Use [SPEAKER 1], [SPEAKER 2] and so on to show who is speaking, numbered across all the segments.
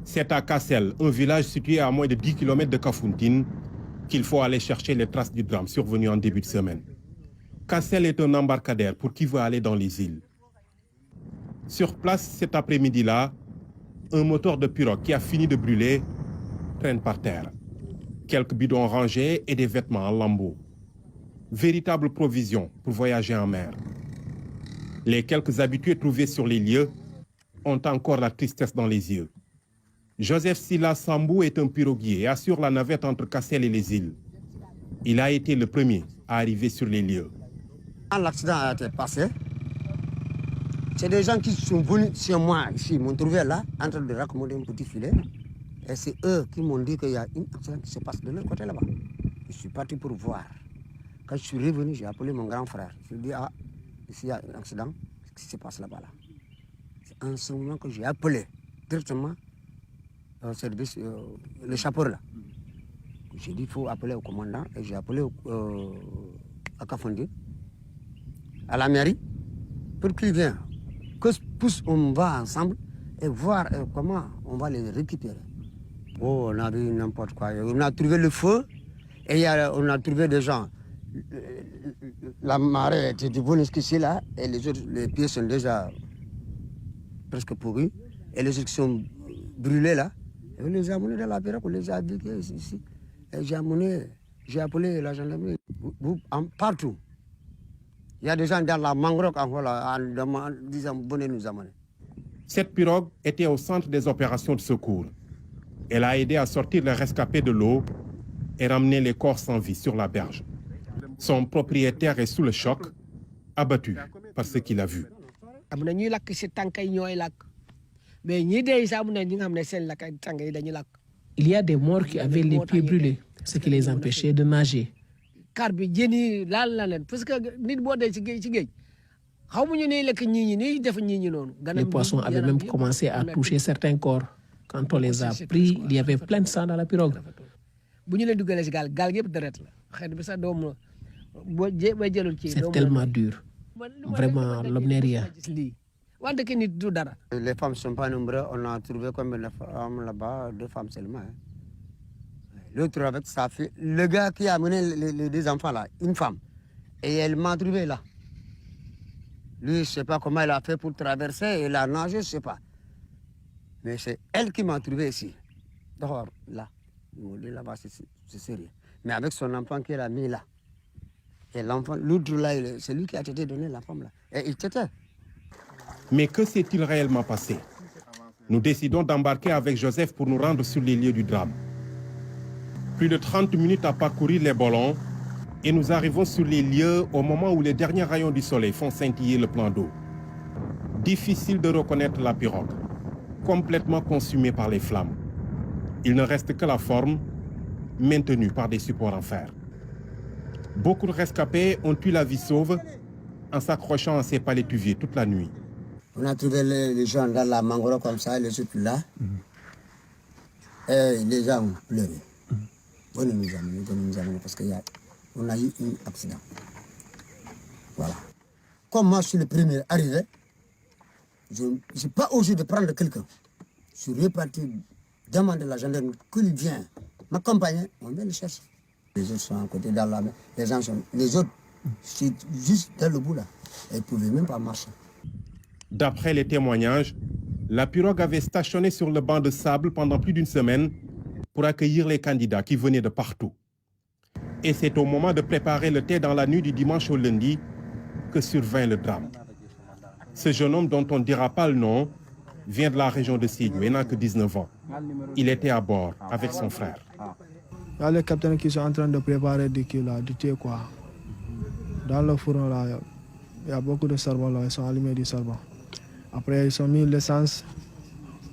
[SPEAKER 1] C'est à Kassel, un village situé à moins de 10 km de Kafountine, qu'il faut aller chercher les traces du drame survenu en début de semaine. Kassel est un embarcadère pour qui veut aller dans les îles. Sur place, cet après-midi-là, un moteur de pirogue qui a fini de brûler traîne par terre. Quelques bidons rangés et des vêtements en lambeaux. Véritable provision pour voyager en mer. Les quelques habitués trouvés sur les lieux ont encore la tristesse dans les yeux. Joseph Silla Sambou est un piroguier et assure la navette entre Kassel et les îles. Il a été le premier à arriver sur les lieux.
[SPEAKER 2] Quand l'accident a été passé, c'est des gens qui sont venus chez moi ici, ils m'ont trouvé là, en train de raccommoder un petit filet. Et c'est eux qui m'ont dit qu'il y a un accident qui se passe de l'autre côté là-bas. Je suis parti pour voir. Quand je suis revenu, j'ai appelé mon grand frère. Je lui ai dit, ah, ici il y a un accident, qu'est-ce qui se passe là-bas là? C'est en ce moment que j'ai appelé directement au service, le chapeau là. J'ai dit, il faut appeler au commandant, et j'ai appelé à Kafountine, à la mairie, pour qu'il vienne. Que tous on va ensemble et voir comment on va les récupérer. Oh, on a vu n'importe quoi. On a trouvé le feu et on a trouvé des gens. La marée était venue jusqu'ici là et les pieds sont déjà presque pourris. Et les autres qui sont brûlés là, et on les a amenés dans la pirogue, on les a habillés ici. Et j'ai appelé la gendarmerie partout. Il y a des gens dans la mangrove en disant venez nous amener.
[SPEAKER 1] Cette pirogue était au centre des opérations de secours. Elle a aidé à sortir les rescapés de l'eau et ramener les corps sans vie sur la berge. Son propriétaire est sous le choc, abattu par ce qu'il a vu.
[SPEAKER 3] Il y a des morts qui avaient les pieds brûlés, ce qui les empêchait de nager. Les poissons avaient même commencé à toucher certains corps. Quand on les a pris, il y avait plein de sang dans la pirogue. C'est tellement dur. Vraiment, l'homme n'est rien.
[SPEAKER 2] Les femmes ne sont pas nombreuses. On a trouvé combien de femmes là-bas? 2 femmes seulement. Hein. L'autre avec sa fille. Le gars qui a amené les 2 enfants là, une femme. Et elle m'a trouvé là. Lui, je ne sais pas comment elle a fait pour traverser. Elle a nagé, je ne sais pas. Mais c'est elle qui m'a trouvé ici. Dehors, là. Là-bas, c'est sérieux. Mais avec son enfant qu'elle a mis là. Et l'enfant, l'autre là, c'est lui qui a été donné la femme là. Et il t'était.
[SPEAKER 1] Mais que s'est-il réellement passé? Nous décidons d'embarquer avec Joseph pour nous rendre sur les lieux du drame. Plus de 30 minutes à parcourir les ballons et nous arrivons sur les lieux au moment où les derniers rayons du soleil font scintiller le plan d'eau. Difficile de reconnaître la pirogue, complètement consumée par les flammes. Il ne reste que la forme, maintenue par des supports en fer. Beaucoup de rescapés ont eu la vie sauve en s'accrochant à ces palétuviers toute la nuit.
[SPEAKER 2] On a trouvé les gens dans la mangrove comme ça, les autres là. Et les gens ont pleuré. Venez nous amener, parce qu'on a eu un accident. Voilà. Comme moi, je suis le premier arrivé, je n'ai pas osé de prendre quelqu'un. Je suis reparti demander à la gendarmerie qu'il vienne m'accompagner, on vient le chercher. Les autres sont à côté dans la mer. Les autres, c'est juste dans le bout là. Ils ne pouvaient même pas marcher.
[SPEAKER 1] D'après les témoignages, la pirogue avait stationné sur le banc de sable pendant plus d'une semaine pour accueillir les candidats qui venaient de partout. Et c'est au moment de préparer le thé dans la nuit du dimanche au lundi que survint le drame. Ce jeune homme dont on ne dira pas le nom vient de la région de Sédhiou et n'a que 19 ans. Il était à bord avec son frère.
[SPEAKER 4] Il y a les capitaines qui sont en train de préparer du thé quoi. Dans le fourneau là, il y a beaucoup de charbon là, ils sont allumés du charbon. Après ils ont mis l'essence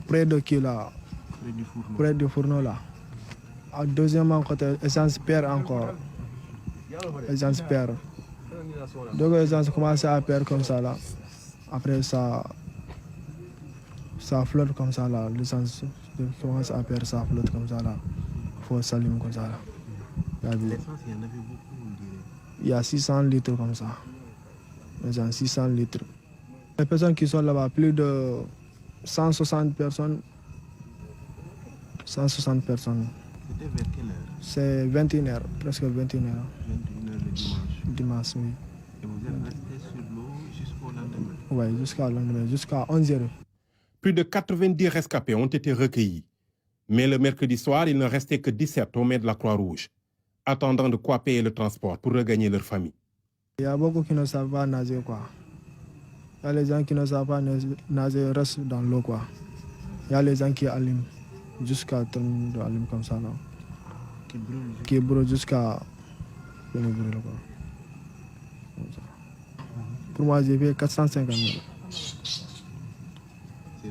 [SPEAKER 4] près de près du fourneau là. Deuxièmement côté, l'essence perd encore. L'essence perd. Donc l'essence commence à perdre comme ça là. Après ça flotte comme ça là. L'essence commence à perdre, ça flotte comme ça là. Il faut s'allumer comme ça là. L'essence, il y en avait beaucoup, on dirait. Il y a 600 litres comme ça. Il y a 600 litres. Les personnes qui sont là-bas, plus de 160 personnes, 160 personnes.
[SPEAKER 5] C'était vers quelle heure?
[SPEAKER 4] C'est 21h, presque 21h.
[SPEAKER 5] 21h le dimanche.
[SPEAKER 4] Dimanche, oui.
[SPEAKER 5] Et vous êtes resté sur l'eau jusqu'au lendemain?
[SPEAKER 4] Oui, jusqu'à lendemain, jusqu'à 11h.
[SPEAKER 1] Plus de 90 rescapés ont été recueillis. Mais le mercredi soir, il ne restait que 17 au mai de la Croix-Rouge, attendant de quoi payer le transport pour regagner leur famille.
[SPEAKER 4] Il y a beaucoup qui ne savent pas nager, quoi. Il y a les gens qui ne savent pas nager, restent dans l'eau, quoi. Il y a les gens qui allument jusqu'à terminer d'allumer comme ça, non? Qui brûlent jusqu'à brûler, quoi. Pour moi, j'ai payé 450 000.
[SPEAKER 5] C'est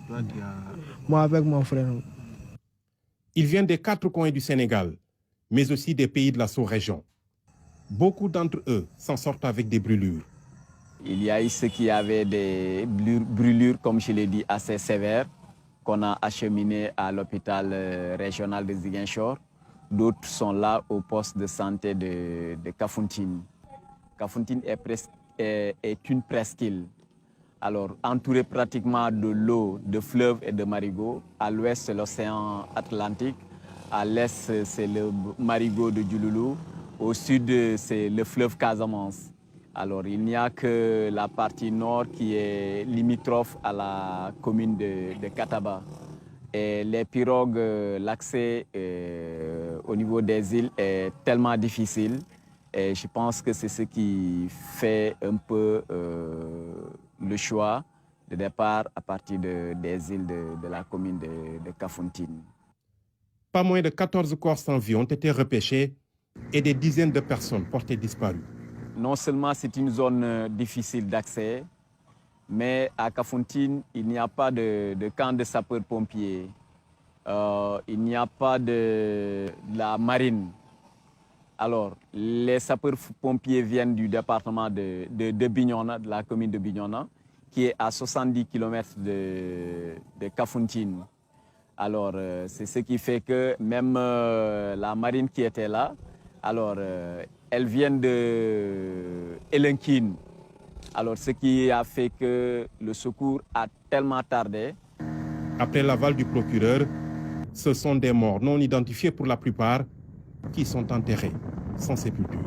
[SPEAKER 5] toi qui as...
[SPEAKER 4] Moi, avec mon frère.
[SPEAKER 1] Ils viennent des 4 coins du Sénégal, mais aussi des pays de la sous-région. Beaucoup d'entre eux s'en sortent avec des brûlures.
[SPEAKER 6] Il y a eu ceux qui avaient des brûlures, comme je l'ai dit, assez sévères, qu'on a acheminés à l'hôpital régional de Ziguinchor. D'autres sont là au poste de santé de Kafountine. Kafountine est une presqu'île. Alors, entourée pratiquement de l'eau, de fleuves et de marigots. À l'ouest, c'est l'océan Atlantique. À l'est, c'est le marigot de Djouloulou. Au sud, c'est le fleuve Casamance. Alors, il n'y a que la partie nord qui est limitrophe à la commune de Kataba. Et les pirogues, l'accès au niveau des îles est tellement difficile. Et je pense que c'est ce qui fait un peu le choix de départ à partir des îles de la commune de Kafountine.
[SPEAKER 1] Pas moins de 14 corps sans vie ont été repêchés et des dizaines de personnes portées disparues.
[SPEAKER 6] Non seulement c'est une zone difficile d'accès, mais à Kafountine, il n'y a pas de camp de sapeurs-pompiers. Il n'y a pas de la marine. Alors, les sapeurs-pompiers viennent du département de Bignona, de la commune de Bignona, qui est à 70 km de Kafountine. Alors, c'est ce qui fait que même la marine qui était là, alors, elles viennent de Elenkine. Alors, ce qui a fait que le secours a tellement tardé.
[SPEAKER 1] Après l'aval du procureur, ce sont des morts non identifiés pour la plupart qui sont enterrés sans sépulture.